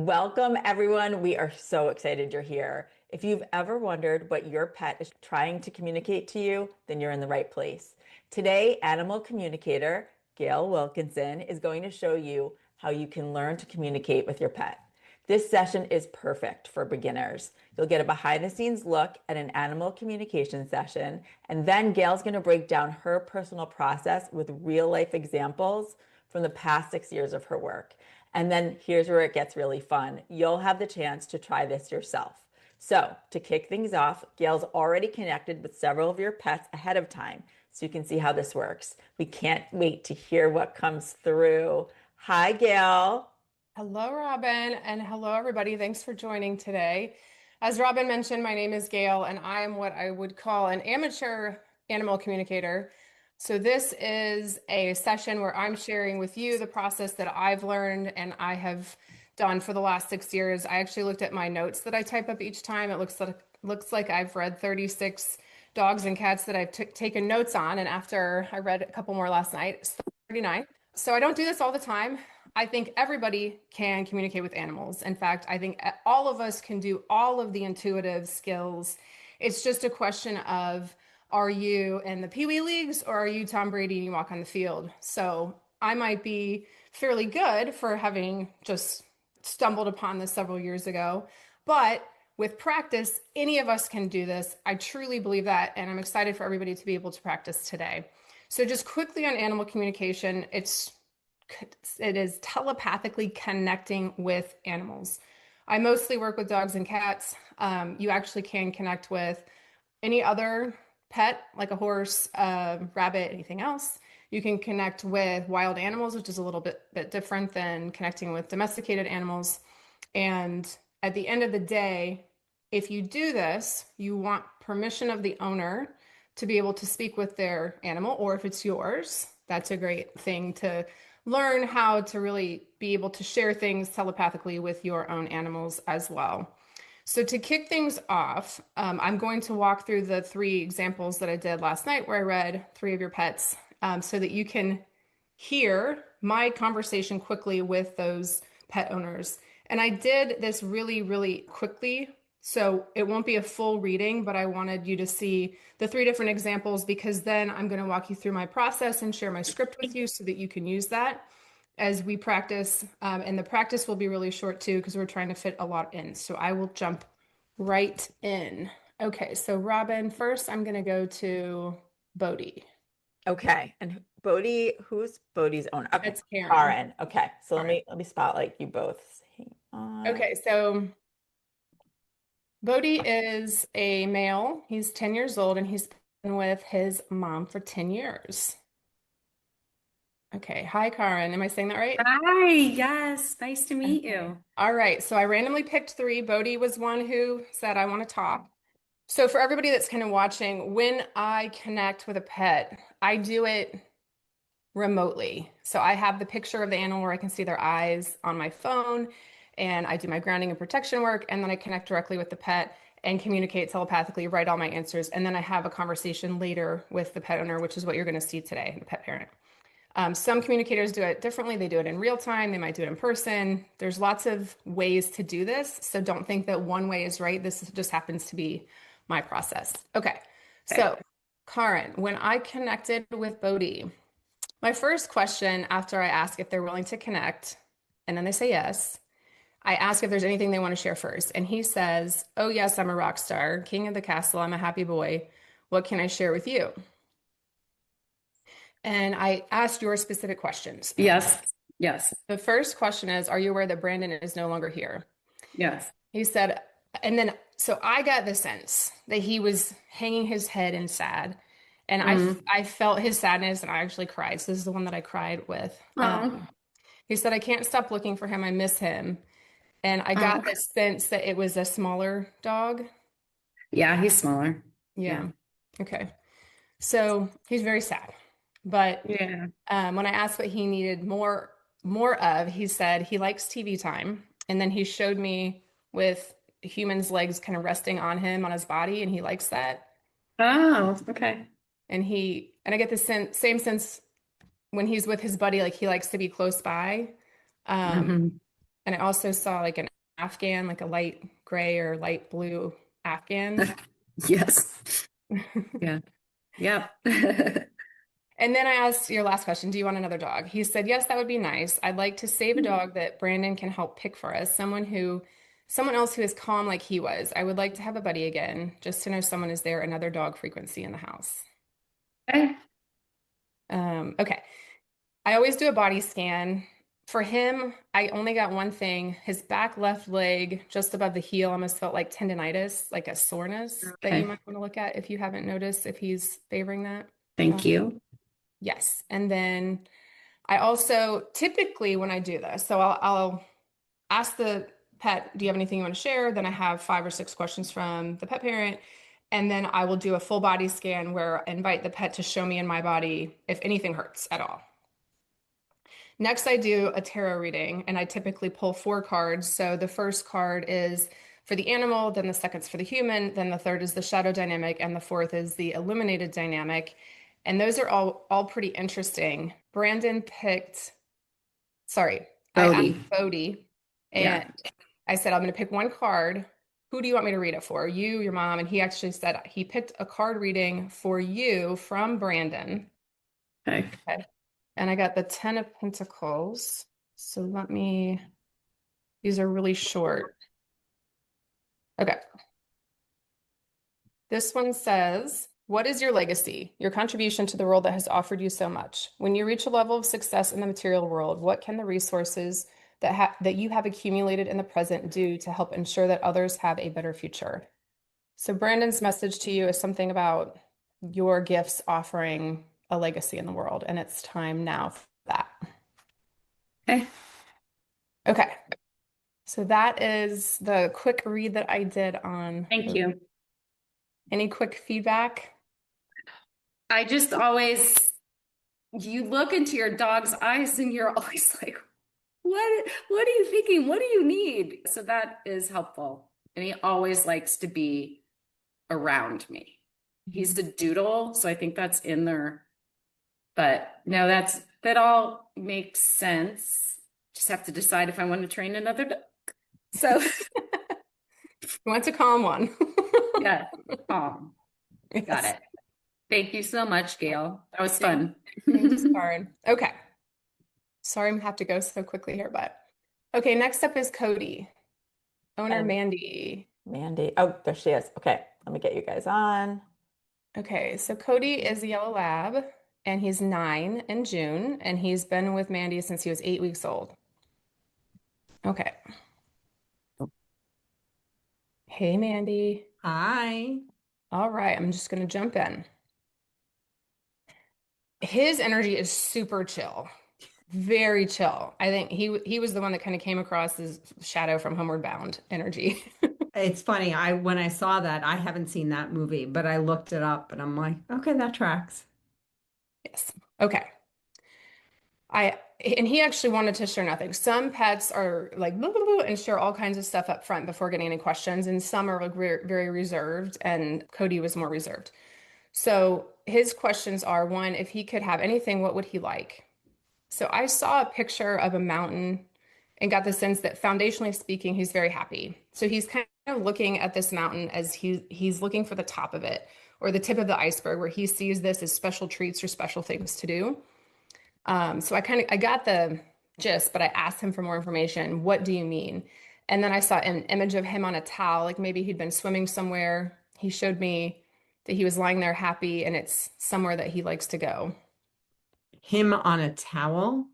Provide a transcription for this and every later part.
Welcome, everyone. We are so excited you're here. If you've ever wondered what your pet is trying to communicate to you, then you're in the right place. Today, animal communicator Gale Wilkinson is going to show you how you can learn to communicate with your pet. This session is perfect for beginners. You'll get a behind the scenes look at an animal communication session, and then Gale's going to break down her personal process with real life examples from the past 6 years of her work. And then here's where it gets really fun. You'll have the chance to try this yourself. So to kick things off, Gale's already connected with several of your pets ahead of time, so you can see how this works. We can't wait to hear what comes through. Hi, Gale. Hello, Robin, and hello, everybody. Thanks for joining today. As Robin mentioned, my name is Gayle, and I am what I would call an amateur animal communicator. So this is a session where I'm sharing with you the process that I've learned and I have done for the last 6 years. I actually looked at my notes that I type up each time. It looks like I've read 36 dogs and cats that I've taken notes on, and after I read a couple more last night, it's 39. So I don't do this all the time. I think everybody can communicate with animals. In fact, I think all of us can do all of the intuitive skills. It's just a question of, are you in the Pee Wee leagues or are you Tom Brady and you walk on the field? So I might be fairly good for having just stumbled upon this several years ago, but with practice, any of us can do this. I truly believe that, and I'm excited for everybody to be able to practice today. So just quickly on animal communication, it is telepathically connecting with animals. I mostly work with dogs and cats. You actually can connect with any other pet, like a horse, rabbit, anything else. You can connect with wild animals, which is a little bit different than connecting with domesticated animals. And at the end of the day, if you do this, you want permission of the owner to be able to speak with their animal, or if it's yours, that's a great thing to learn how to really be able to share things telepathically with your own animals as well. So to kick things off, I'm going to walk through the 3 examples that I did last night where I read 3 of your pets so that you can hear my conversation quickly with those pet owners. And I did this really, really quickly, so it won't be a full reading, but I wanted you to see the 3 different examples because then I'm going to walk you through my process and share my script with you so that you can use that as we practice. And the practice will be really short too because we're trying to fit a lot in. So I will jump right in. Okay, so Robin, first I'm going to go to Bodhi. Okay. And Bodhi, who's Bodhi's owner? Okay. That's Karyn. Karyn. Okay. So All right. let me spotlight you both. Hang on. Okay, so Bodhi is a male. He's 10 years old and he's been with his mom for 10 years. Okay. Hi, Karyn. Am I saying that right? Hi, yes, nice to meet Okay. you. All right. So I randomly picked 3. Bodhi was one who said, I want to talk. So for everybody that's kind of watching, when I connect with a pet, I do it remotely. So I have the picture of the animal where I can see their eyes on my phone, and I do my grounding and protection work, and then I connect directly with the pet and communicate telepathically, write all my answers, and then I have a conversation later with the pet owner, which is what you're going to see today, the pet parent. Some communicators do it differently. They do it in real time. They might do it in person. There's lots of ways to do this. So don't think that one way is right. This just happens to be my process. Okay. So, Karyn, when I connected with Bodhi, my first question after I ask if they're willing to connect, and then they say yes, I ask if there's anything they want to share first. And he says, oh, yes, I'm a rock star, king of the castle. I'm a happy boy. What can I share with you? And I asked your specific questions. Yes, yes, The first question is, are you aware that Brandon is no longer here? yes. He said, and then, so I got the sense that he was hanging his head and sad. And I felt his sadness and I actually cried. So this is the one that I cried with. Oh, He said, I can't stop looking for him. I miss him. And I got oh, the sense that it was a smaller dog. yeah, he's smaller. Yeah. Yeah, Okay. So he's very sad. But yeah. when I asked what he needed more of, he said he likes TV time. And then he showed me with a human's legs kind of resting on him on his body, and he likes that. Oh, okay. And I get the same sense when he's with his buddy, like he likes to be close by. Um, hmm And I also saw like an Afghan, like a light gray or light blue Afghan. Yes. Yeah. Yep. And then I asked your last question, do you want another dog? He said, yes, that would be nice. I'd like to save a dog that Brandon can help pick for us, someone else who is calm like he was. I would like to have a buddy again, just to know someone is there, another dog frequency in the house. Okay. Okay. I always do a body scan. For him, I only got one thing. His back left leg, just above the heel, almost felt like tendonitis, like a soreness that you Okay. might want to look at if you haven't noticed, if he's favoring that. Thank you. Yes. And then I also typically when I do this, so I'll ask the pet, do you have anything you want to share? Then I have 5 or 6 questions from the pet parent. And then I will do a full body scan where I invite the pet to show me in my body if anything hurts at all. Next, I do a tarot reading, and I typically pull 4 cards. So the first card is for the animal, then the second's for the human, then the third is the shadow dynamic, and the fourth is the illuminated dynamic. And those are all pretty interesting. Brandon picked, sorry, I Bodhi. asked Bodhi, Yeah. and I said, I'm going to pick one card. Who do you want me to read it for? You, your mom? And he actually said he picked a card reading for you from Brandon. Okay. Okay. And I got the 10 of Pentacles. So these are really short. Okay. This one says, what is your legacy, your contribution to the world that has offered you so much? When you reach a level of success in the material world, what can the resources that you have accumulated in the present do to help ensure that others have a better future? So Brandon's message to you is something about your gifts offering a legacy in the world, and it's time now for that. Okay. Okay. So that is the quick read that I did on. Thank you. Any quick feedback? I just always, you look into your dog's eyes and you're always like, what are you thinking? What do you need? So that is helpful. And he always likes to be around me. He's the doodle, so I think that's in there. But no, that all makes sense. Just have to decide if I want to train another dog. So You want to calm one. yeah, got Yes. it. Thank you so much, Gayle. That was fun. Thanks, Karyn. Okay. Sorry, I'm have to go so quickly here, but okay. Next up is Cody, owner And Mandy. Mandy. Oh, there she is. Okay, let me get you guys on. Okay, so Cody is a yellow lab, and he's 9 in June, and he's been with Mandy since he was 8 weeks old. Okay. Hey, Mandy. Hi. All right, I'm just gonna jump in. His energy is super chill, very chill. I think he was the one that kind of came across as Shadow from Homeward Bound energy. It's funny. When I saw that, I haven't seen that movie, but I looked it up and I'm like, okay, that tracks. Yes. Okay. And he actually wanted to share nothing. Some pets are like blah, blah, blah, and share all kinds of stuff up front before getting any questions, and some are like very reserved, and Cody was more reserved. So his questions are, one, if he could have anything, what would he like? So I saw a picture of a mountain and got the sense that foundationally speaking, he's very happy. So he's kind of looking at this mountain as he's looking for the top of it or the tip of the iceberg where he sees this as special treats or special things to do. So I got the gist, but I asked him for more information. What do you mean? And then I saw an image of him on a towel, like maybe he'd been swimming somewhere. He showed me that he was lying there happy and it's somewhere that he likes to go. Him on a towel.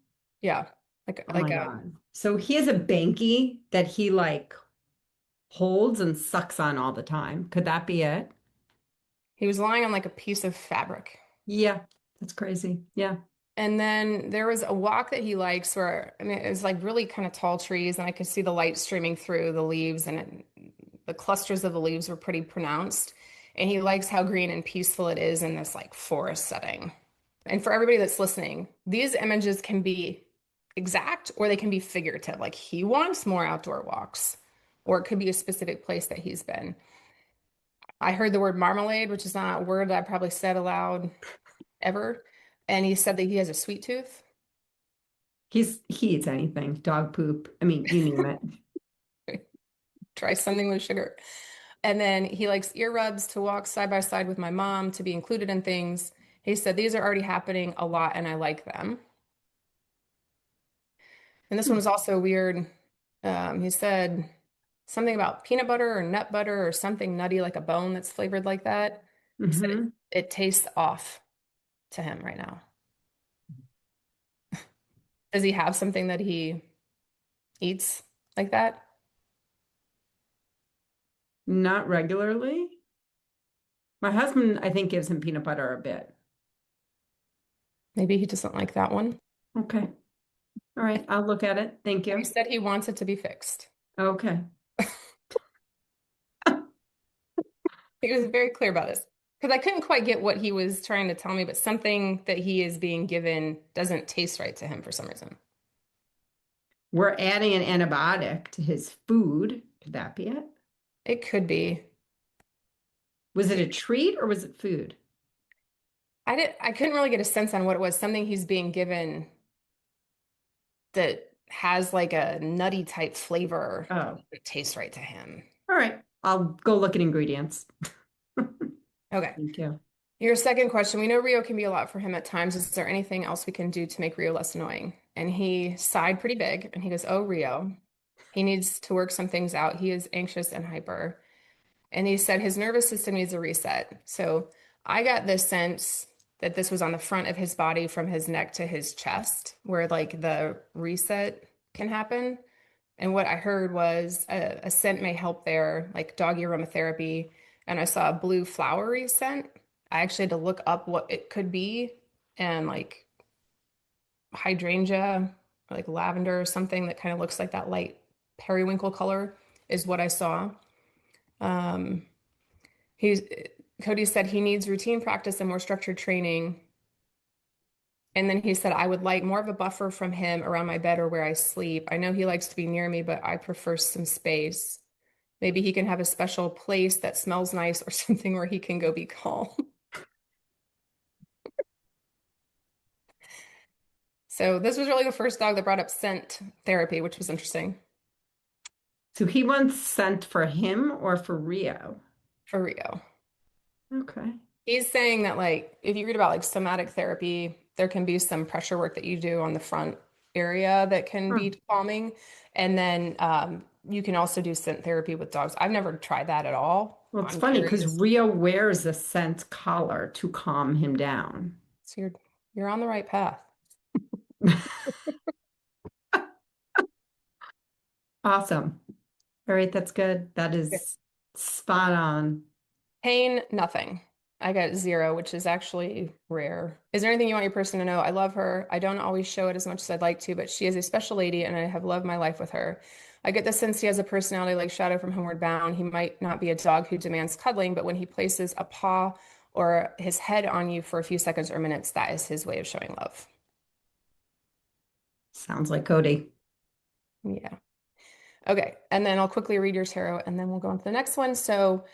Yeah. Like Oh like my a God. So he has a banky that he like holds and sucks on all the time. Could that be it? he was lying on like a piece of fabric. Yeah, that's crazy. Yeah. And then there was a walk that he likes where, I mean, it was like really kind of tall trees, and I could see the light streaming through the leaves, and the clusters of the leaves were pretty pronounced. And he likes how green and peaceful it is in this like forest setting. And for everybody that's listening, these images can be exact or they can be figurative. Like he wants more outdoor walks, or it could be a specific place that he's been. I heard the word marmalade, which is not a word that I probably said aloud ever. And he said that he has a sweet tooth. He eats anything, dog poop. I mean, you name it. Try something with sugar. And then he likes earrubs to walk side by side with my mom to be included in things. He said these are already happening a lot and I like them. And this one was also weird. He said something about peanut butter or nut butter or something nutty like a bone that's flavored like that. He said Hmm. it tastes off to him right now. Does he have something that he eats like that? Not regularly. My husband, I think, gives him peanut butter a bit. Maybe he doesn't like that one. Okay. All right. I'll look at it. Thank He you. said he wants it to be fixed. Okay. He was very clear about this because I couldn't quite get what he was trying to tell me, but something that he is being given doesn't taste right to him for some reason. We're adding an antibiotic to his food. Could that be it? It could be. Was it a treat or was it food? I couldn't really get a sense on what it was. Something he's being given that has like a nutty type flavor Oh, that tastes right to him. all right. I'll go look at ingredients. Okay. Thank you. Your second question. We know Rio can be a lot for him at times. Is there anything else we can do to make Rio less annoying? And he sighed pretty big and he goes, "Oh, Rio, he needs to work some things out. He is anxious and hyper." And he said his nervous system needs a reset. So I got this sense that this was on the front of his body from his neck to his chest, where like the reset can happen. And what I heard was a scent may help there, like doggy aromatherapy. And I saw a blue flowery scent. I actually had to look up what it could be, and like hydrangea, or like lavender or something that kind of looks like that light periwinkle color is what I saw. Um, He's Cody said he needs routine practice and more structured training. And then he said, I would like more of a buffer from him around my bed or where I sleep. I know he likes to be near me, but I prefer some space. Maybe he can have a special place that smells nice or something where he can go be calm. So this was really the first dog that brought up scent therapy, which was interesting So he wants scent for him or for Rio? for Rio. Okay. He's saying that like if you read about like somatic therapy, there can be some pressure work that you do on the front area that can Huh. be calming. And then you can also do scent therapy with dogs. I've never tried that at all. Well, it's I'm funny because curious. Rio wears a scent collar to calm him down. So you're on the right path. Awesome. All right, that's good. That Yeah. is spot on. Pain, nothing. I got 0, which is actually rare. Is there anything you want your person to know? I love her. I don't always show it as much as I'd like to, but she is a special lady and I have loved my life with her. I get the sense he has a personality like Shadow from Homeward Bound. He might not be a dog who demands cuddling, but when he places a paw or his head on you for a few seconds or minutes, that is his way of showing love. Sounds like Cody. Yeah. Okay. And then I'll quickly read your tarot and then we'll go on to the next one. So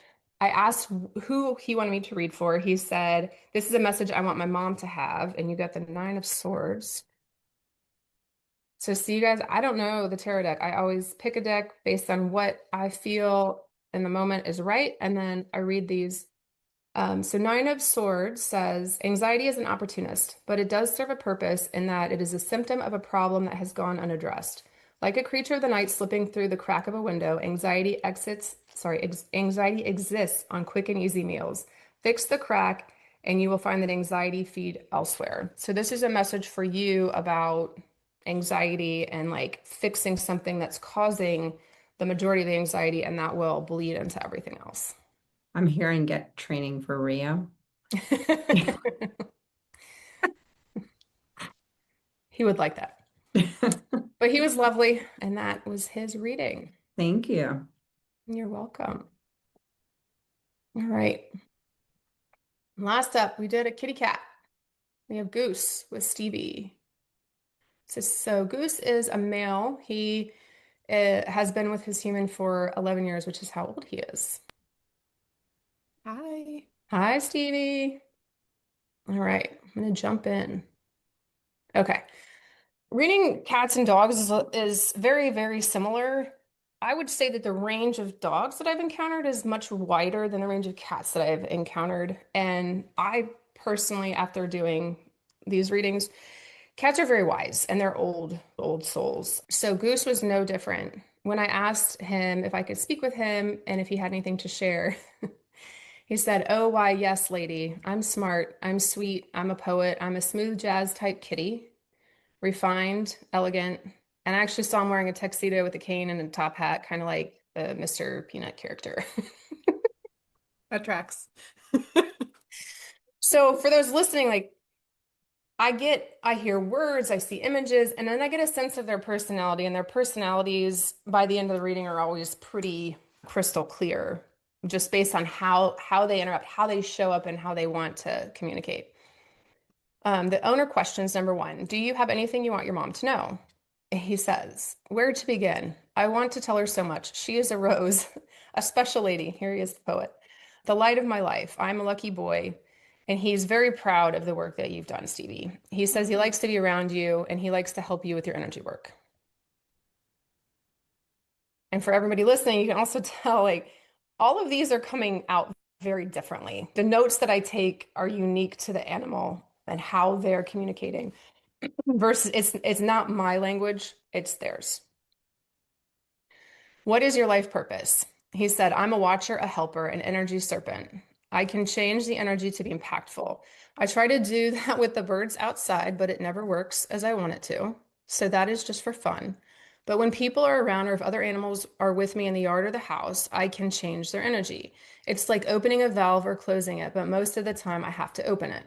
I asked who he wanted me to read for. He said, this is a message I want my mom to have. And you got the 9 of Swords. So see you guys, I don't know the tarot deck. I always pick a deck based on what I feel in the moment is right. And then I read these. So 9 of Swords says, anxiety is an opportunist, but it does serve a purpose in that it is a symptom of a problem that has gone unaddressed. Like a creature of the night slipping through the crack of a window, anxiety exists on quick and easy meals. Fix the crack and you will find that anxiety feed elsewhere. So this is a message for you about anxiety and like fixing something that's causing the majority of the anxiety, and that will bleed into everything else. I'm hearing get training for Rio. He would like that. But he was lovely, and that was his reading. Thank you. You're welcome. All right. Last up, we did a kitty cat. We have Goose with Stevie. So Goose is a male. He has been with his human for 11 years, which is how old he is. Hi. Hi, Stevie. All right, I'm going to jump in. Okay. Reading cats and dogs is very, very similar. I would say that the range of dogs that I've encountered is much wider than the range of cats that I've encountered. And I personally, after doing these readings, cats are very wise and they're old, old souls. So Goose was no different. When I asked him if I could speak with him and if he had anything to share, he said, "Oh, why, yes, lady. I'm smart. I'm sweet. I'm a poet. I'm a smooth jazz type kitty, refined, elegant." And I actually saw him wearing a tuxedo with a cane and a top hat, kind of like the Mr. Peanut character. That tracks. So for those listening, like I hear words, I see images, and then I get a sense of their personality. And their personalities by the end of the reading are always pretty crystal clear, just based on how they interact, how they show up, and how they want to communicate. The owner questions number 1, do you have anything you want your mom to know? He says, where to begin? I want to tell her so much. She is a rose, a special lady. Here he is, the poet. The light of my life. I'm a lucky boy. And he's very proud of the work that you've done, Stevie. He says he likes to be around you and he likes to help you with your energy work. And for everybody listening, you can also tell like all of these are coming out very differently. The notes that I take are unique to the animal and how they're communicating versus it's not my language, it's theirs. What is your life purpose? He said, I'm a watcher, a helper, an energy serpent. I can change the energy to be impactful. I try to do that with the birds outside, but it never works as I want it to. So that is just for fun. But when people are around or if other animals are with me in the yard or the house, I can change their energy. It's like opening a valve or closing it, but most of the time I have to open it.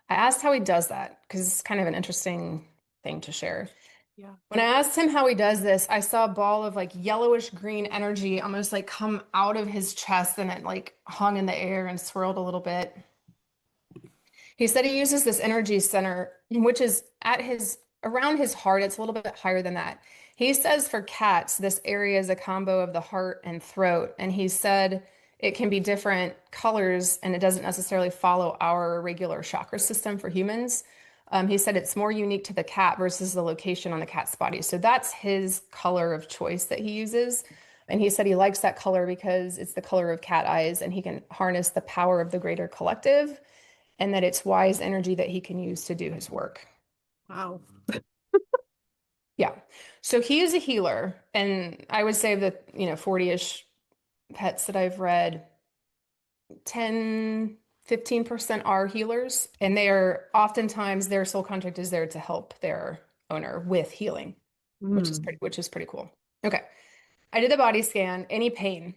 I asked how he does that because it's kind of an interesting thing to share. Yeah. When I asked him how he does this, I saw a ball of like yellowish green energy almost like come out of his chest and it like hung in the air and swirled a little bit. He said he uses this energy center, which is around his heart. It's a little bit higher than that. He says for cats, this area is a combo of the heart and throat. And he said it can be different colors and it doesn't necessarily follow our regular chakra system for humans. He said it's more unique to the cat versus the location on the cat's body. So that's his color of choice that he uses. And he said he likes that color because it's the color of cat eyes and he can harness the power of the greater collective and that it's wise energy that he can use to do his work. Wow. Yeah. So he is a healer. And I would say that, 40-ish pets that I've read, 10, 15% are healers. And they are oftentimes their soul contract is there to help their owner with healing, which is pretty cool. Okay. I did the body scan. Any pain?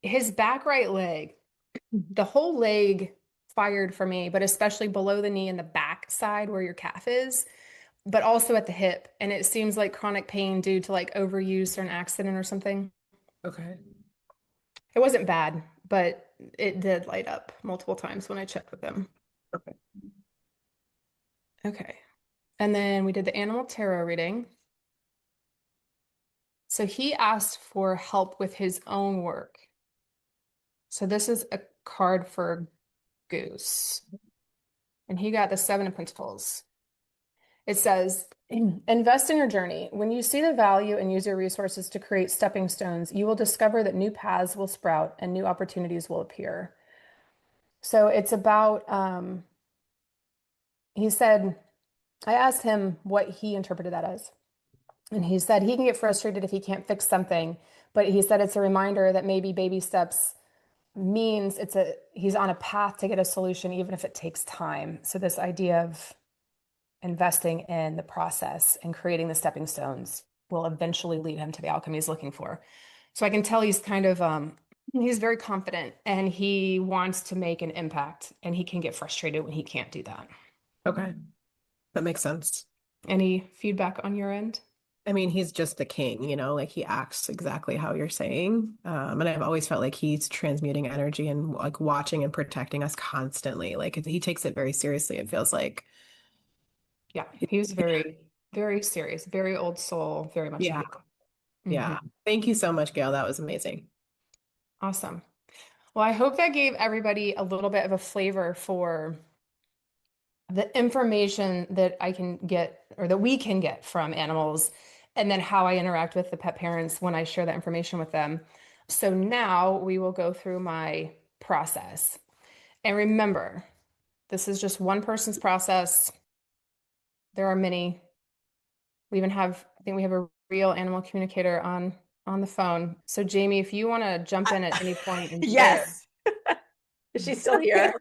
His back right leg, the whole leg fired for me, but especially below the knee and the back side where your calf is, but also at the hip. And it seems like chronic pain due to like overuse or an accident or something. Okay. It wasn't bad, but it did light up multiple times when I checked with him. Okay. Okay. And then we did the animal tarot reading. So he asked for help with his own work. So this is a card for Goose. And he got the 7 of Pentacles. It says, invest in your journey. When you see the value and use your resources to create stepping stones, you will discover that new paths will sprout and new opportunities will appear. So it's about, he said, I asked him what he interpreted that as. And he said he can get frustrated if he can't fix something, but he said it's a reminder that maybe baby steps means he's on a path to get a solution, even if it takes time. So this idea of investing in the process and creating the stepping stones will eventually lead him to the outcome he's looking for. So I can tell he's kind of, he's very confident and he wants to make an impact and he can get frustrated when he can't do that. Okay. That makes sense. Any feedback on your end? I mean, he's just the king, like he acts exactly how you're saying. And I've always felt like he's transmuting energy and like watching and protecting us constantly. Like he takes it very seriously, it feels like. Yeah, he was very, very serious, very old soul, very much. Yeah. Yeah. Thank you so much, Gail. That was amazing. Awesome. Well, I hope that gave everybody a little bit of a flavor for the information that I can get or that we can get from animals, and then how I interact with the pet parents when I share that information with them. So now we will go through my process. And remember, this is just one person's process. There are many. We even have, I think we have a real animal communicator on the phone. So Jamie, if you want to jump in at any point and share. Yes. Is she still here?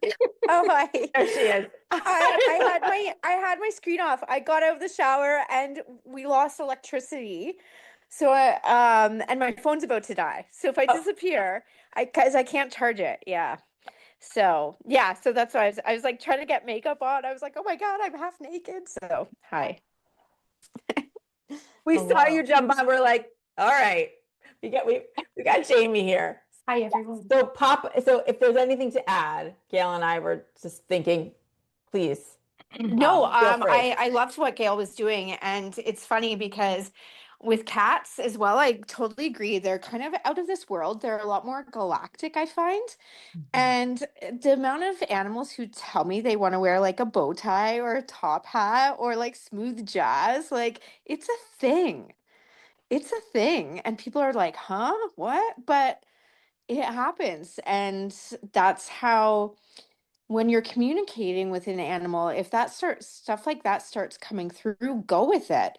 Oh, hi. There she is. I had my screen off. I got out of the shower and we lost electricity. So and my phone's about to die. So if I disappear, because I can't charge it. Yeah. So yeah, so that's why I was like trying to get makeup on. I was like, oh my God, I'm half naked. So hi. We Hello. saw you jump on. We're like, all right, we got Jamie here. Hi everyone. So if there's anything to add, Gail and I were just thinking, please. No, feel free. I loved what Gail was doing, and it's funny because with cats as well, I totally agree. They're kind of out of this world. They're a lot more galactic, I find. And the amount of animals who tell me they want to wear like a bow tie or a top hat or like smooth jazz, like it's a thing. It's a thing. And people are like, huh? What? But it happens. And that's how when you're communicating with an animal, if that starts stuff like that starts coming through, go with it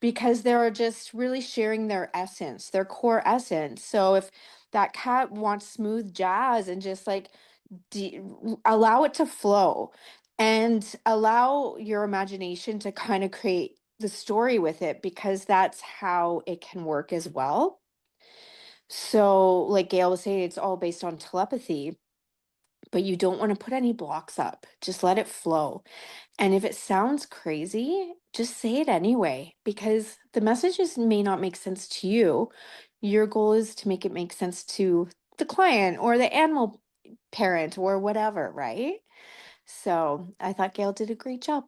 because they're just really sharing their essence, their core essence. So if that cat wants smooth jazz and just like allow it to flow and allow your imagination to kind of create the story with it because that's how it can work as well. So, like Gail was saying, it's all based on telepathy, but you don't want to put any blocks up. Just let it flow. And if it sounds crazy, just say it anyway, because the messages may not make sense to you. Your goal is to make it make sense to the client or the animal parent or whatever, right? So I thought Gail did a great job.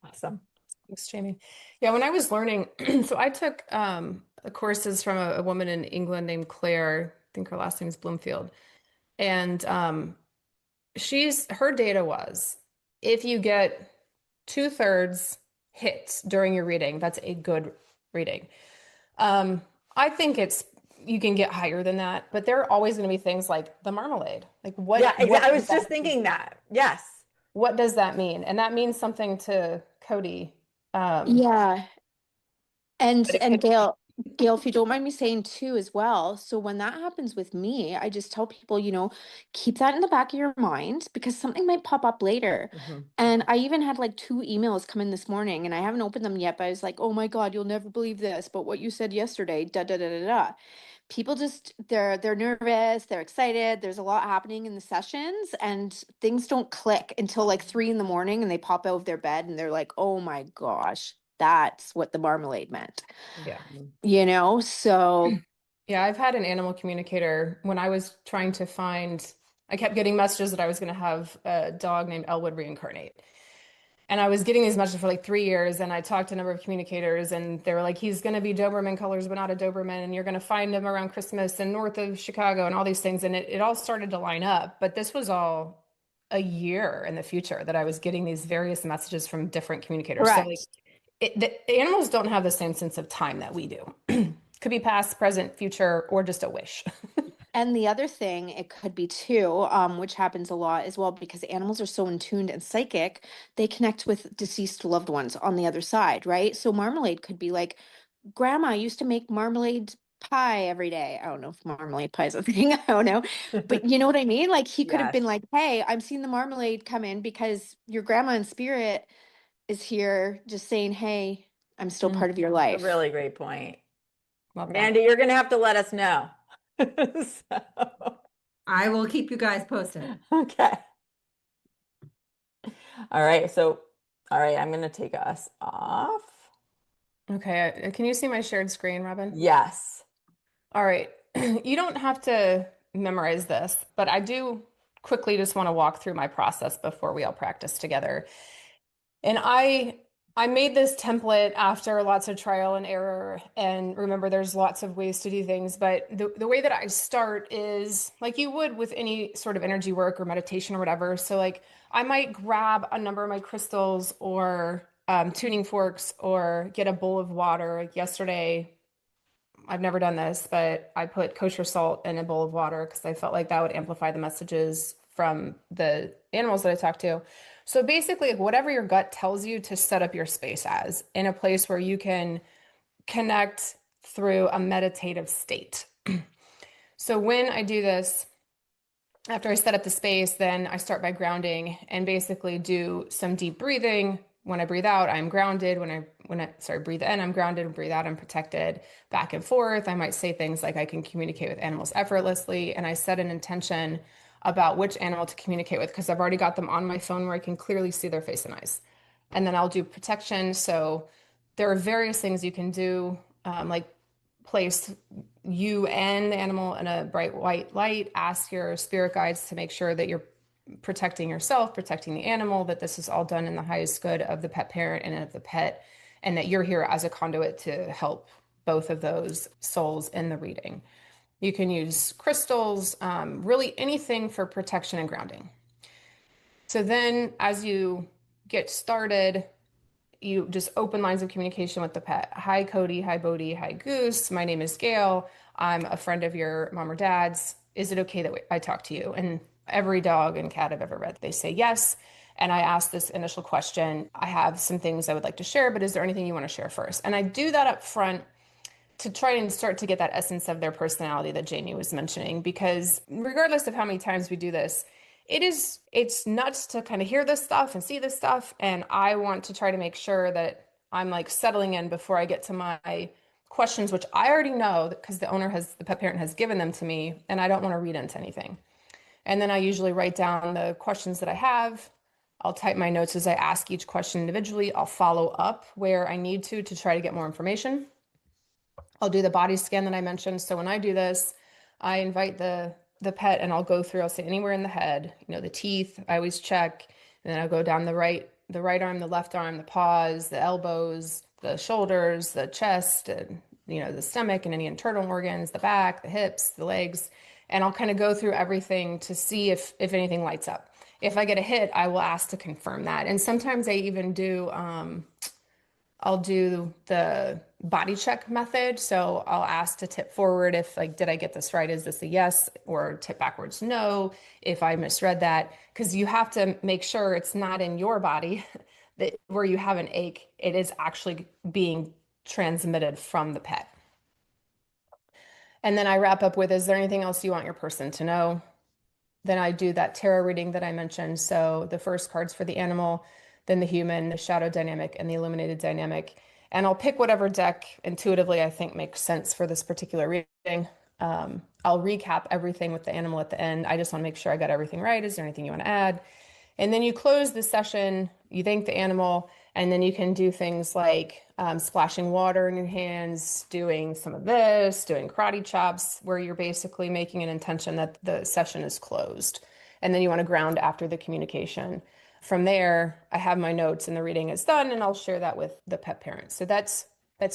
Awesome. Thanks, Jamie. Yeah, when I was learning, so I took courses from a woman in England named Claire. I think her last name is Bloomfield. And her data was if you get 2/3 hits during your reading, that's a good reading. I think you can get higher than that, but there are always going to be things like the marmalade. Like what? Yeah, what I was does that just thinking mean? that. Yes. What does that mean? And that means something to Cody. Yeah. But it And could, Gail, if you don't mind me saying too as well, so when that happens with me, I just tell people, keep that in the back of your mind because something might pop up later. And I even had like 2 emails come in this morning and I haven't opened them yet, but I was like, oh my God, you'll never believe this, but what you said yesterday, da da da da da. People just they're nervous, they're excited, there's a lot happening in the sessions and things don't click until like 3 in the morning and they pop out of their bed and they're like, oh my gosh, that's what the marmalade meant. yeah. So Yeah, I've had an animal communicator when I was trying to I kept getting messages that I was going to have a dog named Elwood reincarnate. And I was getting these messages for like 3 years, and I talked to a number of communicators, and they were like, he's going to be Doberman colors, but not a Doberman, and you're going to find him around Christmas and north of Chicago and all these things. And it all started to line up. But this was all a year in the future that I was getting these various messages from different communicators. So like, correct. the animals don't have the same sense of time that we do. Could be past, present, future, or just a wish. And the other thing it could be too, which happens a lot as well, because animals are so in tuned and psychic, they connect with deceased loved ones on the other side, right? So marmalade could be like, Grandma used to make marmalade pie every day. I don't know if marmalade pie is a thing. I don't know. But you know what I mean? Like he could have been Yes. like, hey, I'm seeing the marmalade come in because your grandma in spirit is here just saying, hey, I'm still part of your A life. really great point. Love that. Mandy, you're going to have to let us know. So, I will keep you guys posted. okay. All right. I'm going to take us off. Okay, can you see my shared screen, Robin? Yes. All right. You don't have to memorize this, but I do quickly just want to walk through my process before we all practice together. And I I made this template after lots of trial and error. And remember, there's lots of ways to do things. But the way that I start is like you would with any sort of energy work or meditation or whatever. So, like, I might grab a number of my crystals or tuning forks or get a bowl of water. Like yesterday, I've never done this, but I put kosher salt in a bowl of water because I felt like that would amplify the messages from the animals that I talked to. So basically, like, whatever your gut tells you to set up your space as in a place where you can connect through a meditative state. So when I do this, after I set up the space, then I start by grounding and basically do some deep breathing. When I breathe out, I'm grounded. When I breathe in, I'm grounded. Breathe out, I'm protected. Back and forth. I might say things like I can communicate with animals effortlessly, and I set an intention about which animal to communicate with because I've already got them on my phone where I can clearly see their face and eyes. And then I'll do protection. So there are various things you can do, like place you and the animal in a bright white light, ask your spirit guides to make sure that you're protecting yourself, protecting the animal, that this is all done in the highest good of the pet parent and of the pet, and that you're here as a conduit to help both of those souls in the reading. You can use crystals, really anything for protection and grounding. So then as you get started, you just open lines of communication with the pet. Hi, Cody. Hi, Bodhi. Hi, Goose. My name is Gayle. I'm a friend of your mom or dad's. Is it okay that I talk to you? And every dog and cat I've ever read, they say yes. And I ask this initial question. I have some things I would like to share, but is there anything you want to share first? And I do that up front to try and start to get that essence of their personality that Jamie was mentioning, because regardless of how many times we do this, it's nuts to kind of hear this stuff and see this stuff. And I want to try to make sure that I'm like settling in before I get to my questions, which I already know because the pet parent has given them to me, and I don't want to read into anything. And then I usually write down the questions that I have. I'll type my notes as I ask each question individually. I'll follow up where I need to try to get more information. I'll do the body scan that I mentioned. So when I do this, I invite the pet and I'll go through, I'll say anywhere in the head, the teeth, I always check. And then I'll go down the right arm, the left arm, the paws, the elbows, the shoulders, the chest, and, the stomach and any internal organs, the back, the hips, the legs. And I'll kind of go through everything to see if anything lights up. If I get a hit, I will ask to confirm that. And sometimes I even do, I'll do the body check method. So I'll ask to tip forward if did I get this right? Is this a yes? Or tip backwards, no, if I misread that. Because you have to make sure it's not in your body that where you have an ache, it is actually being transmitted from the pet. And then I wrap up with, is there anything else you want your person to know? Then I do that tarot reading that I mentioned. So the first cards for the animal, then the human, the shadow dynamic, and the illuminated dynamic. And I'll pick whatever deck intuitively I think makes sense for this particular reading. I'll recap everything with the animal at the end. I just want to make sure I got everything right. Is there anything you want to add? And then you close the session, you thank the animal, and then you can do things like splashing water in your hands, doing some of this, doing karate chops, where you're basically making an intention that the session is closed. And then you want to ground after the communication. From there, I have my notes and the reading is done, and I'll share that with the pet parents. So that's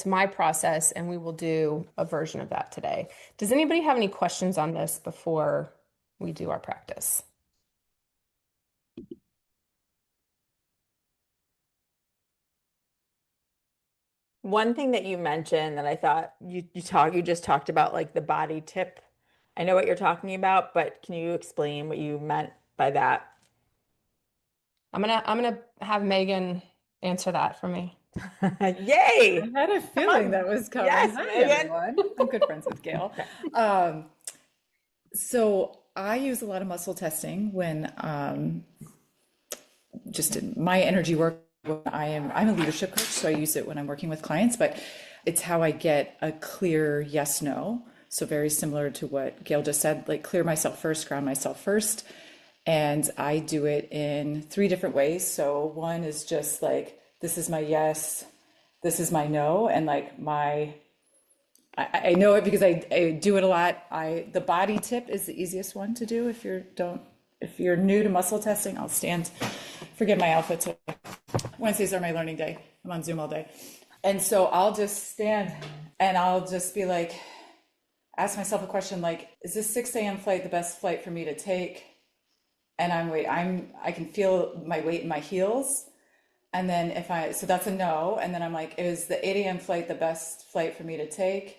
my process, and we will do a version of that today. Does anybody have any questions on this before we do our practice? One thing that you mentioned that I thought you just talked about, like the body tip. I know what you're talking about, but can you explain what you meant by that? I'm gonna have Megan answer that for me. Yay! I had a feeling that was coming. Yes, Hi, Megan. everyone. I'm good friends with Gayle. So I use a lot of muscle testing when just in my energy work. I'm a leadership coach, so I use it when I'm working with clients, but it's how I get a clear yes, no. So very similar to what Gayle just said, like clear myself first, ground myself first. And I do it in 3 different ways. So one is just like, this is my yes, this is my no. And like I know it because I do it a lot. The body tip is the easiest one to do if you don't if you're new to muscle testing, I'll stand, forget my outfit today. Wednesdays are my learning day. I'm on Zoom all day. And so I'll just stand and I'll just be like, ask myself a question like, is this 6 a.m. flight the best flight for me to take? And I can feel my weight in my heels. And then so that's a no. And then I'm like, is the 8 a.m. flight the best flight for me to take?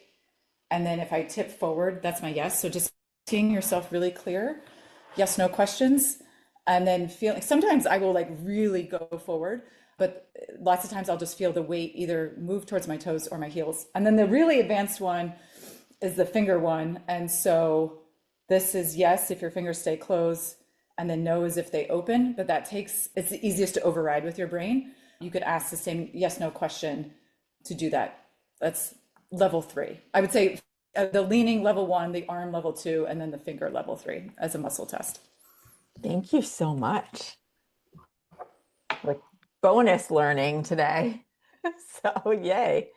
And then if I tip forward, that's my yes. So just seeing yourself really clear, yes, no questions. And then feeling, sometimes I will like really go forward, but lots of times I'll just feel the weight either move towards my toes or my heels. And then the really advanced one is the finger one. And so this is yes, if your fingers stay closed, and then no is if they open, but it's the easiest to override with your brain. You could ask the same yes, no question to do that. That's level 3. I would say the leaning level 1, the arm level 2, and then the finger level 3 as a muscle test. Thank you so much. Like bonus learning today. So yay.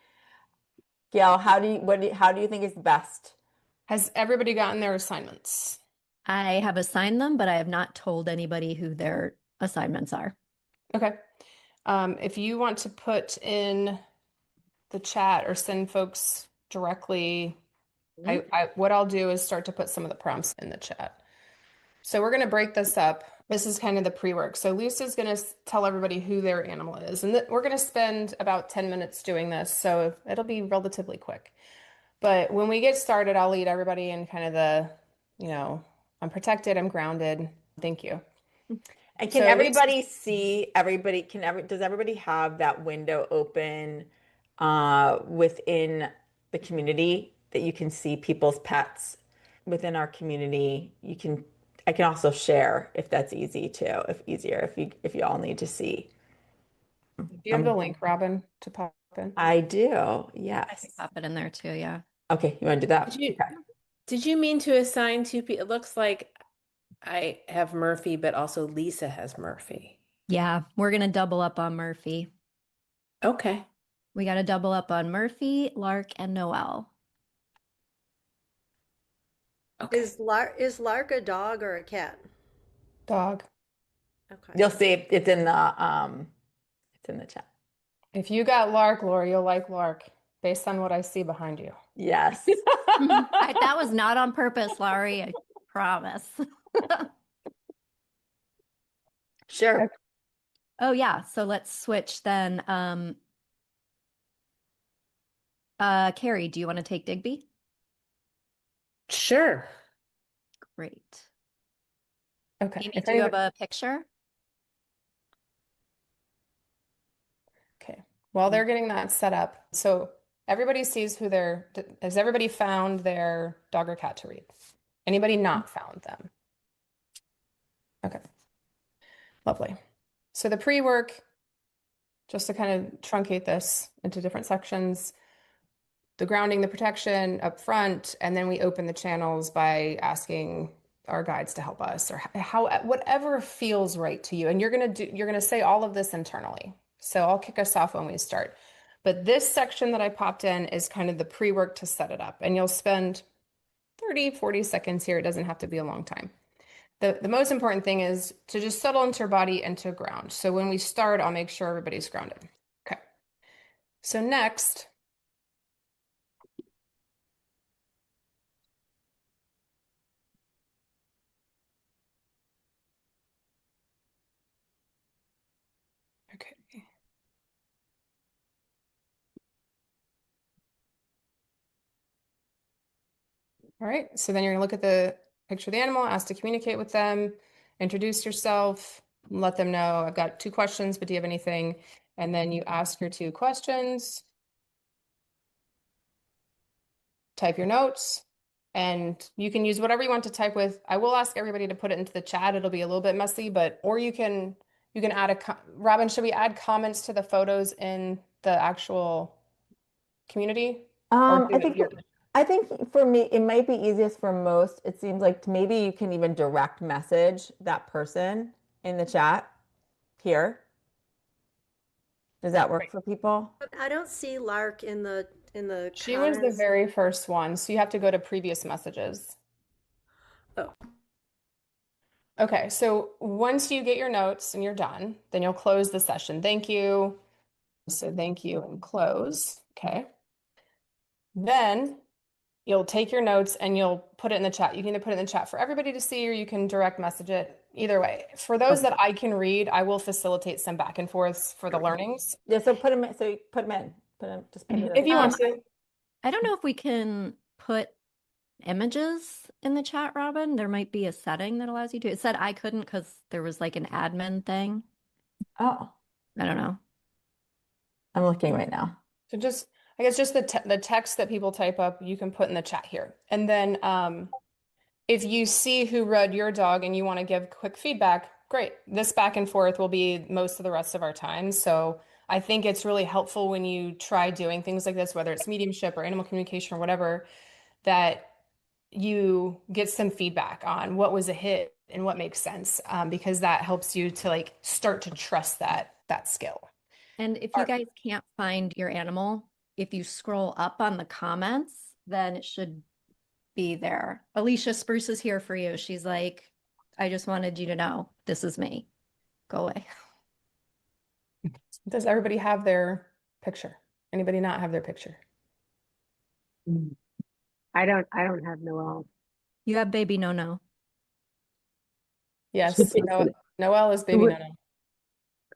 Gail, how do you think is best? Has everybody gotten their assignments? I have assigned them, but I have not told anybody who their assignments are. Okay. If you want to put in the chat or send folks directly, what I'll do is start to put some of the prompts in the chat. So we're going to break this up. This is kind of the pre-work. So Lisa's going to tell everybody who their animal is, and we're going to spend about 10 minutes doing this, so it'll be relatively quick. But when we get started, I'll lead everybody in kind of the, I'm protected, I'm grounded. Thank you. And can everybody see everybody? Does everybody have that window open within the community that you can see people's pets within our community? I can also share if that's easy too, if you all need to see. Do you have the link, Robin, to pop in? I do, yes. I can pop it in there too, yeah. Okay, you want to do that? Did you mean to assign 2 people? It looks like I have Murphy, but also Lisa has Murphy. Yeah, we're going to double up on Murphy. Okay. We got to double up on Murphy, Lark, and Noelle. Okay. Is Lark a dog or a cat? Dog. Okay. You'll see it's in the chat. If you got Lark, Lori, you'll like Lark based on what I see behind you. Yes. That was not on purpose, Laurie. I promise. Sure. Oh yeah, so let's switch then. Carrie, do you want to take Digby? Sure. Great. Okay. Amy, do you have a picture? Okay. While they're getting that set up, so everybody sees has everybody found their dog or cat to read? Anybody not found them? Okay. Lovely. So the pre-work, just to kind of truncate this into different sections, the grounding, the protection up front, and then we open the channels by asking our guides to help us, or whatever feels right to you. And you're gonna say all of this internally. So I'll kick us off when we start. But this section that I popped in is kind of the pre-work to set it up. And you'll spend 30, 40 seconds here. It doesn't have to be a long time. The most important thing is to just settle into your body and to ground. So when we start, I'll make sure everybody's grounded. Okay. So next, okay. All right, so then you're gonna look at the picture of the animal, ask to communicate with them, introduce yourself, let them know, I've got 2 questions, but do you have anything? And then you ask your 2 questions, type your notes, and you can use whatever you want to type with. I will ask everybody to put it into the chat. It'll be a little bit messy, or you can add Robin, should we add comments to the photos in the actual community? I think for me, it might be easiest for most. It seems like maybe you can even direct message that person in the chat here. Does that work for people? I don't see Lark in the She was the very first one, so you have to go to previous messages. Oh. Okay, so once you get your notes and you're done, then you'll close the session. Thank you. So thank you and close. Okay. Then you'll take your notes and you'll put it in the chat. You can either put it in the chat for everybody to see or you can direct message it. Either way. For those that I can read, I will facilitate some back and forths for the learnings. Yeah, so put them in. So put them in. Just put it If you want to. I don't know if we can put images in the chat, Robin. There might be a setting that allows you to. It said I couldn't because there was like an admin thing. Oh, I don't know. I'm looking right now. So just, I guess just the text that people type up, you can put in the chat here. And then if you see who read your dog and you want to give quick feedback, great. This back and forth will be most of the rest of our time. So I think it's really helpful when you try doing things like this, whether it's mediumship or animal communication or whatever, that you get some feedback on what was a hit and what makes sense, because that helps you to like start to trust that skill. And if you guys can't find your animal, if you scroll up on the comments, then it should be there. Alicia Spruce is here for you. She's like, I just wanted you to know this is me. Go away. Does everybody have their picture? Anybody not have their picture? I don't have Noel. You have baby no. Yes, Who posted it? Noelle is baby no.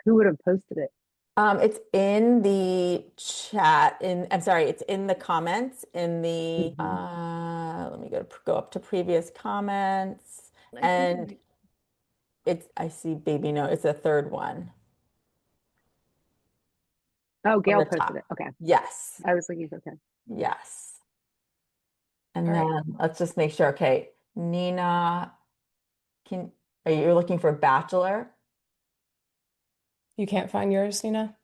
Who would have posted it? It's in the chat. I'm sorry, it's in the comments in the let me go up to previous comments, and I see baby no. It's the third one. Oh, Gayle the posted top. it. Okay. Yes. I was looking, okay. Yes. And All then right. let's just make sure. Okay, Nina, are you looking for bachelor? You can't find yours, Nina?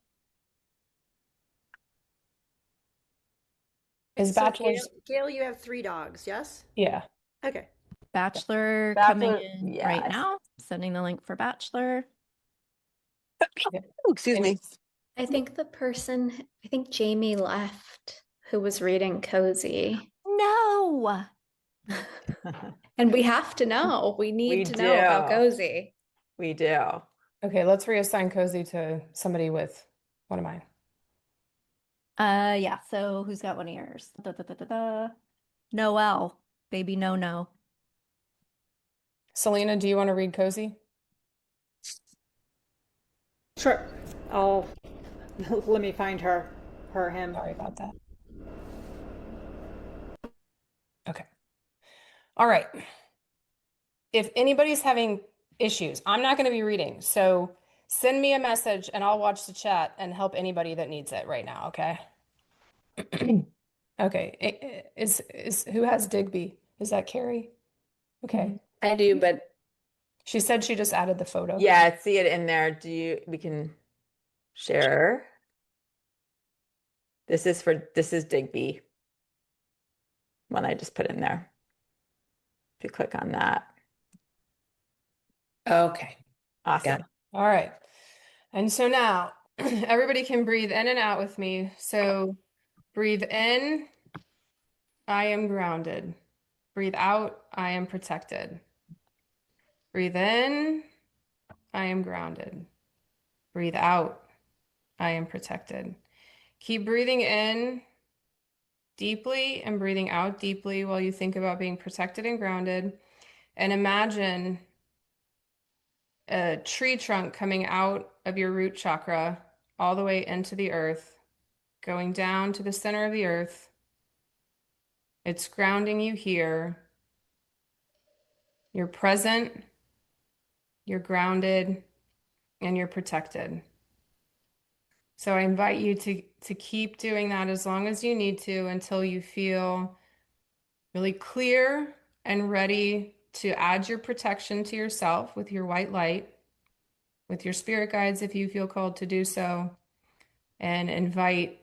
Is So bachelor's? Gayle, you have 3 dogs, yes? Yeah. Okay. Bachelor coming Bachelor, in yes. right now. Sending the link for Bachelor. Yeah. Oh, excuse me. I think Jamie left who was reading Cozy. No. And we have to know. We need to know about Cozy. We do. Okay, let's reassign Cozy to somebody with one of mine. Yeah, so who's got one of yours? Noelle, baby no. Selena, do you want to read Cozy? Sure. Let me find her, him. Sorry about that. Okay. All right. If anybody's having issues, I'm not going to be reading. So send me a message and I'll watch the chat and help anybody that needs it right now, okay? Okay. Is who has Digby? Is that Carrie? Okay. I do, but she said she just added the photo. Yeah, see it in there. We can share. This is Digby. One I just put in there. If you click on that. Okay. Awesome. All right. And so now everybody can breathe in and out with me. So breathe in, I am grounded. Breathe out, I am protected. Breathe in, I am grounded. Breathe out, I am protected. Keep breathing in deeply and breathing out deeply while you think about being protected and grounded. And imagine a tree trunk coming out of your root chakra all the way into the earth, going down to the center of the earth. It's grounding you here. You're present, you're grounded, and you're protected. So I invite you to keep doing that as long as you need to until you feel really clear and ready to add your protection to yourself with your white light, with your spirit guides if you feel called to do so, and invite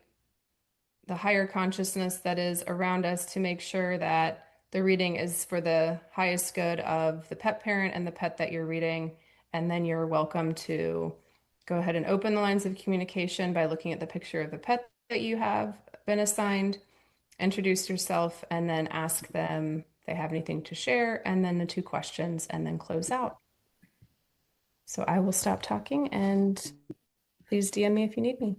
the higher consciousness that is around us to make sure that the reading is for the highest good of the pet parent and the pet that you're reading. And then you're welcome to go ahead and open the lines of communication by looking at the picture of the pet that you have been assigned, introduce yourself, and then ask them if they have anything to share, and then the 2 questions, and then close out. So I will stop talking and please DM me if you need me.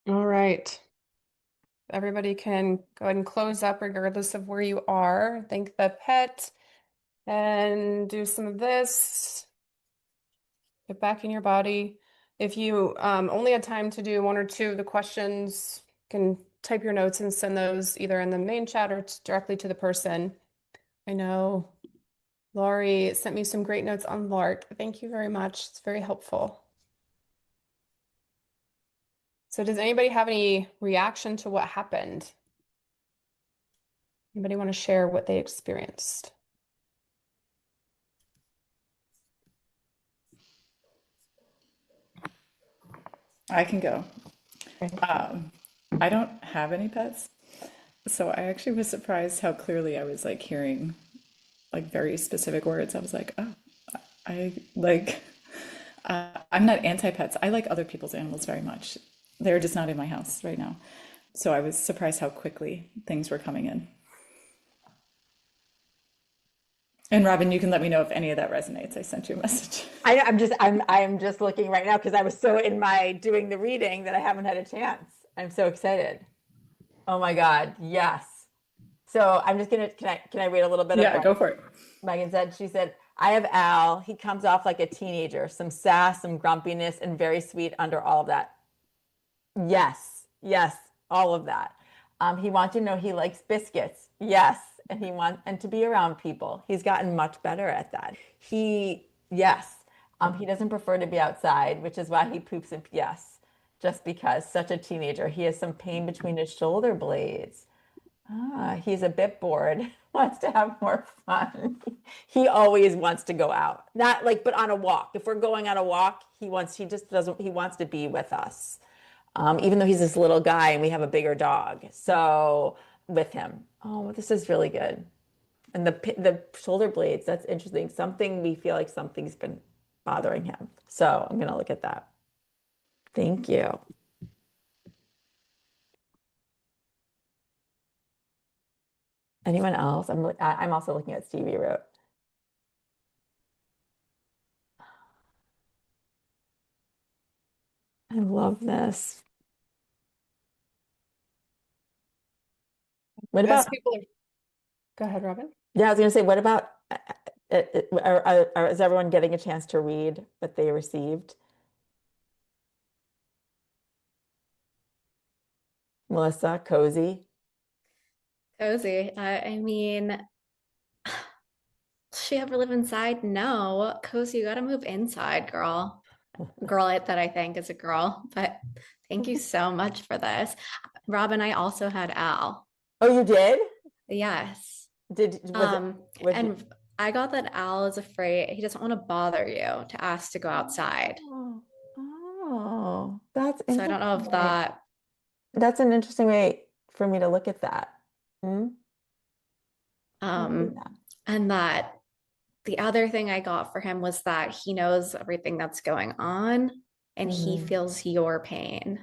All right. Everybody can go ahead and close up regardless of where you are. Thank the pet and do some of this. Get back in your body. If you only had time to do one or two of the questions, you can type your notes and send those either in the main chat or directly to the person. I know Laurie sent me some great notes on Lark. Thank you very much. It's very helpful. So does anybody have any reaction to what happened? Anybody want to share what they experienced? I can go. I don't have any pets, so I actually was surprised how clearly I was like hearing like very specific words. I was like, oh, I like, I'm not anti-pets. I like other people's animals very much. They're just not in my house right now. So I was surprised how quickly things were coming in. And Robin, you can let me know if any of that resonates. I sent you a message. I'm just looking right now because I was so in my doing the reading that I haven't had a chance. I'm so excited. Oh my God, yes. So I'm just gonna, can I read a little bit of Yeah, what go for it. Megan said? She said, I have Al. He comes off like a teenager, some sass, some grumpiness, and very sweet under all of that. Yes, yes, all of that. He wants you to know he likes biscuits. Yes, and he wants and to be around people. He's gotten much better at that. Yes, he doesn't prefer to be outside, which is why he poops and yes, just because such a teenager. He has some pain between his shoulder blades. He's a bit bored, wants to have more fun. He always wants to go out. Not like, but on a walk. If we're going on a walk, he just doesn't, he wants to be with us. Even though he's this little guy and we have a bigger dog. So with him. Oh, this is really good. And the shoulder blades, that's interesting. We feel like something's been bothering him. So I'm going to look at that. Thank you. Anyone else? I'm also looking at Stevie wrote. I love this. What about people go ahead, Robin. Yeah, I was going to say, what about is everyone getting a chance to read what they received? Melissa, cozy. Cozy. I mean, she ever live inside? No. Cozy, you gotta move inside, girl. Girl that I think is a girl, but thank you so much for this. Robin, I also had Al. Oh, you did? Yes. And I got that Al is afraid. He doesn't want to bother you to ask to go outside. Oh, that's interesting. So I don't know if that's an interesting way for me to look at that. And that the other thing I got for him was that he knows everything that's going on and he feels your pain.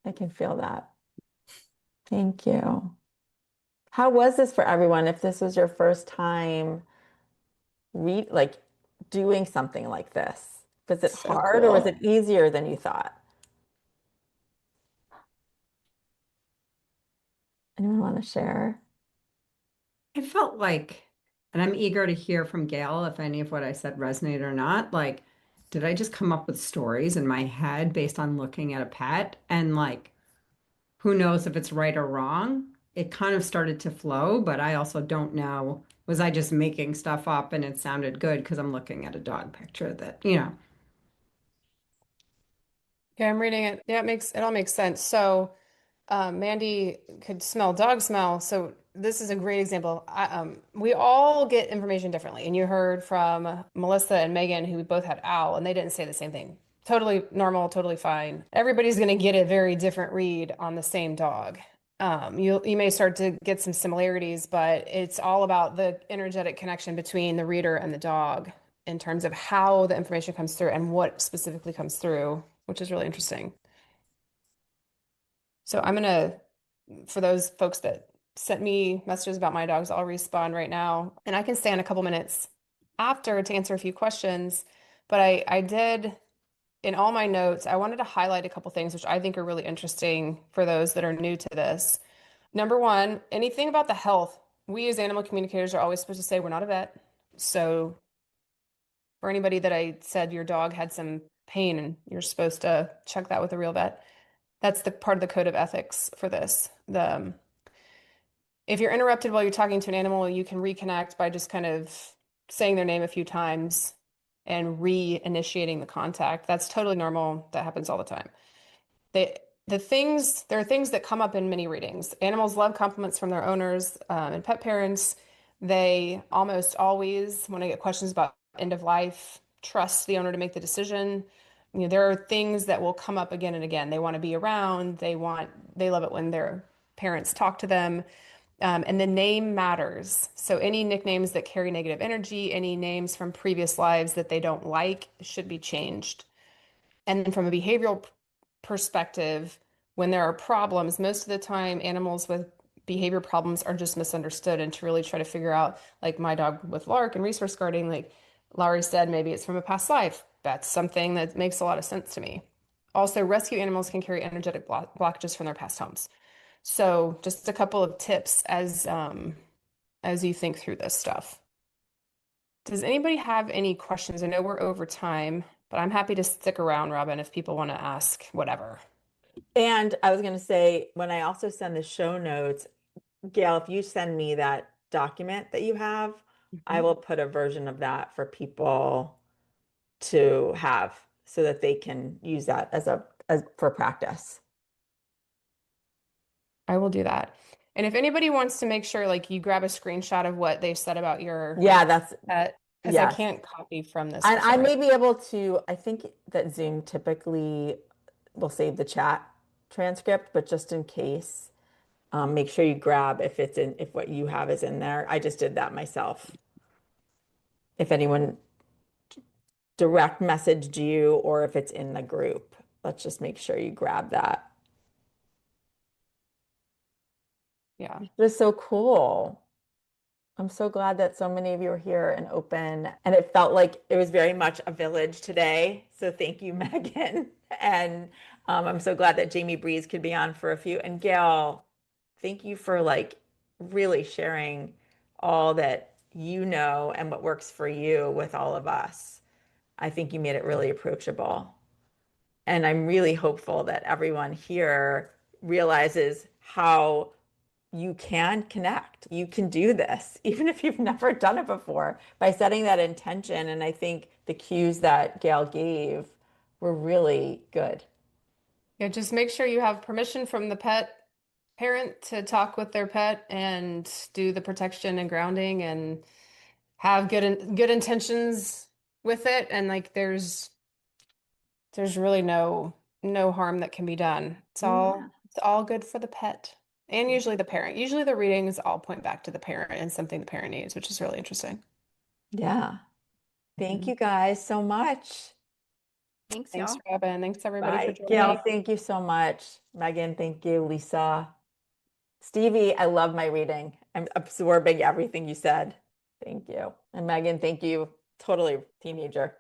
I can feel that. Thank you. How was this for everyone? If this was your first time doing something like this, was it hard or was it easier than you thought? Anyone want to share? I felt like, and I'm eager to hear from Gayle if any of what I said resonated or not. Like, did I just come up with stories in my head based on looking at a pet? And like, who knows if it's right or wrong? It kind of started to flow, but I also don't know. Was I just making stuff up and it sounded good because I'm looking at a dog picture that, Yeah, I'm reading it. Yeah, it all makes sense. So Mandy could smell dog smell. So this is a great example. We all get information differently. And you heard from Melissa and Megan, who both had Al, and they didn't say the same thing. Totally normal, totally fine. Everybody's going to get a very different read on the same dog. You may start to get some similarities, but it's all about the energetic connection between the reader and the dog in terms of how the information comes through and what specifically comes through, which is really interesting. So I'm gonna, for those folks that sent me messages about my dogs, I'll respond right now. And I can stay in a couple minutes after to answer a few questions. But I did in all my notes, I wanted to highlight a couple things which I think are really interesting for those that are new to this. Number one, anything about the health, we as animal communicators are always supposed to say we're not a vet. So for anybody that I said your dog had some pain and you're supposed to check that with a real vet, that's the part of the code of ethics for this. If you're interrupted while you're talking to an animal, you can reconnect by just kind of saying their name a few times and reinitiating the contact. That's totally normal. That happens all the time. There are things that come up in many readings. Animals love compliments from their owners and pet parents. They almost always, when I get questions about end of life, trust the owner to make the decision. You know, there are things that will come up again and again. They want to be around. They love it when their parents talk to them. And the name matters. So any nicknames that carry negative energy, any names from previous lives that they don't like should be changed. And then from a behavioral perspective, when there are problems, most of the time animals with behavior problems are just misunderstood. And to really try to figure out, like my dog with Lark and resource guarding, like Laurie said, maybe it's from a past life. That's something that makes a lot of sense to me. Also, rescue animals can carry energetic blockages from their past homes. So just a couple of tips as you think through this stuff. Does anybody have any questions? I know we're over time, but I'm happy to stick around, Robin, if people want to ask whatever. And I was going to say, when I also send the show notes, Gail, if you send me that document that you have, I will put a version of that for people to have so that they can use that as for practice. I will do that. And if anybody wants to make sure, like you grab a screenshot of what they've said about your that's pet, because yes. I can't copy from this. And I may be able to, I think that Zoom typically will save the chat transcript, but just in case, make sure you grab if what you have is in there. I just did that myself. If anyone direct messaged you or if it's in the group, let's just make sure you grab that. Yeah. It was so cool. I'm so glad that so many of you are here and open. And it felt like it was very much a village today. So thank you, Megan. And I'm so glad that Jamie Breeze could be on for a few. And Gail, thank you for like really sharing all that you know and what works for you with all of us. I think you made it really approachable. And I'm really hopeful that everyone here realizes how you can connect. You can do this, even if you've never done it before, by setting that intention. And I think the cues that Gail gave were really good. Yeah, just make sure you have permission from the pet parent to talk with their pet and do the protection and grounding and have good intentions with it. And like there's really no harm that can be done. It's all good for the pet. And usually the parent. Usually the readings all point back to the parent and something the parent needs, which is really interesting. Yeah. Thank you guys so much. Thanks, Thanks, y'all. Robin. Thanks, everybody, for Bye. joining. Gail, thank you so much. Megan, thank you. Lisa. Stevie, I love my reading. I'm absorbing everything you said. Thank you. And Megan, thank you. Totally teenager.